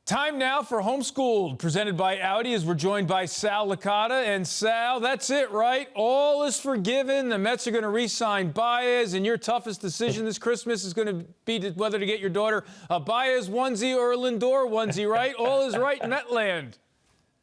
Time now for Homeschooled, presented by Audi, as we're joined by Sal Licata. And Sal, that's it, right? All is forgiven. The Mets are going to re-sign Baez, and your toughest decision this Christmas is going to be whether to get your daughter a Baez onesie or a Lindor onesie, right? All is right in Metland.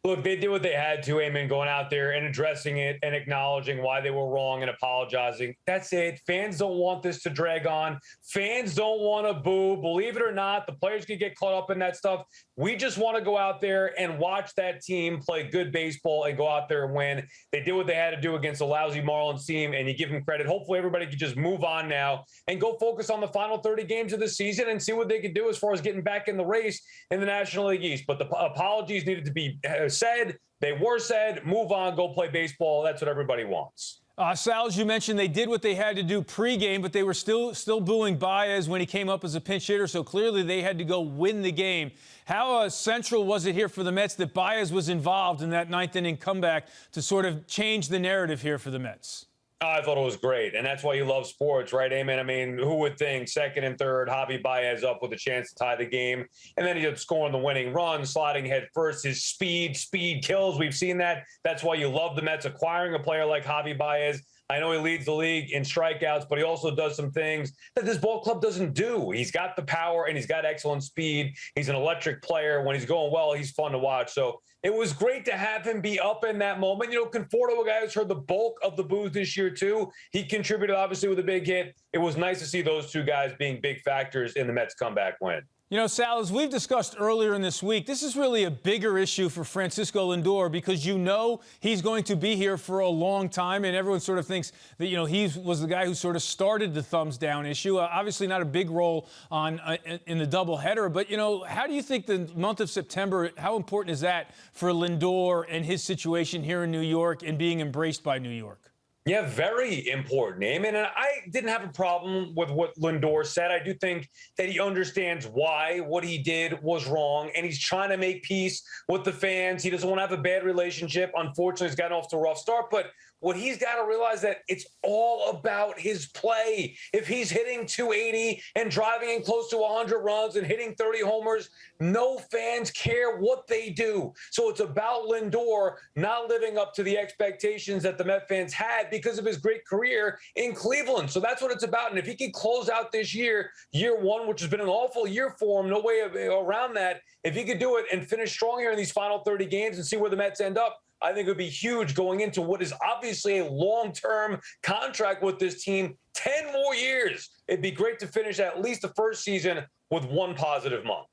Look, they did what they had to, Eamon, going out there and addressing it and acknowledging why they were wrong and apologizing. That's it. Fans don't want this to drag on. Fans don't want to boo. Believe it or not, the players can get caught up in that stuff. We just want to go out there and watch that team play good baseball and go out there and win. They did what they had to do against a lousy Marlins team, and you give them credit. Hopefully everybody can just move on now and go focus on the final 30 games of the season and see what they can do as far as getting back in the race in the National League East. But the apologies needed to be said. They were said. Move on. Go play baseball. That's what everybody wants. Sal, as you mentioned, they did what they had to do pregame, but they were still booing Baez when he came up as a pinch hitter, so clearly they had to go win the game. How central was it here for the Mets that Baez was involved in that ninth-inning comeback to sort of change the narrative here for the Mets? I thought it was great, and that's why you love sports, right, Eamon? I mean, who would think second and third, Javy Baez up with a chance to tie the game, and then he had scoring the winning run, sliding head first. His speed kills. We've seen that. That's why you love the Mets acquiring a player like Javy Baez. I know he leads the league in strikeouts, but he also does some things that this ball club doesn't do. He's got the power, and he's got excellent speed. He's an electric player. When he's going well, he's fun to watch. So it was great to have him be up in that moment. You know, Conforto, a guy who's heard the bulk of the boos this year, too. He contributed, obviously, with a big hit. It was nice to see those two guys being big factors in the Mets' comeback win. You know, Sal, as we've discussed earlier in this week, this is really a bigger issue for Francisco Lindor because you know he's going to be here for a long time, and everyone sort of thinks that, you know, he was the guy who sort of started the thumbs down issue. Obviously not a big role in the doubleheader, but, you know, how do you think the month of September, how important is that for Lindor and his situation here in New York and being embraced by New York? Yeah, very important, Eamon. And I didn't have a problem with what Lindor said. I do think that he understands why what he did was wrong, and he's trying to make peace with the fans. He doesn't want to have a bad relationship. Unfortunately, he's gotten off to a rough start, but what he's got to realize that it's all about his play. If he's hitting 280 and driving in close to 100 runs and hitting 30 homers, no fans care what they do. So it's about Lindor not living up to the expectations that the Met fans had because of his great career in Cleveland. So that's what it's about. And if he can close out this year one, which has been an awful year for him, no way around that, if he could do it and finish strong here in these final 30 games and see where the Mets end up, I think it would be huge going into what is obviously a long-term contract with this team, 10 more years. It'd be great to finish at least the first season with one positive month.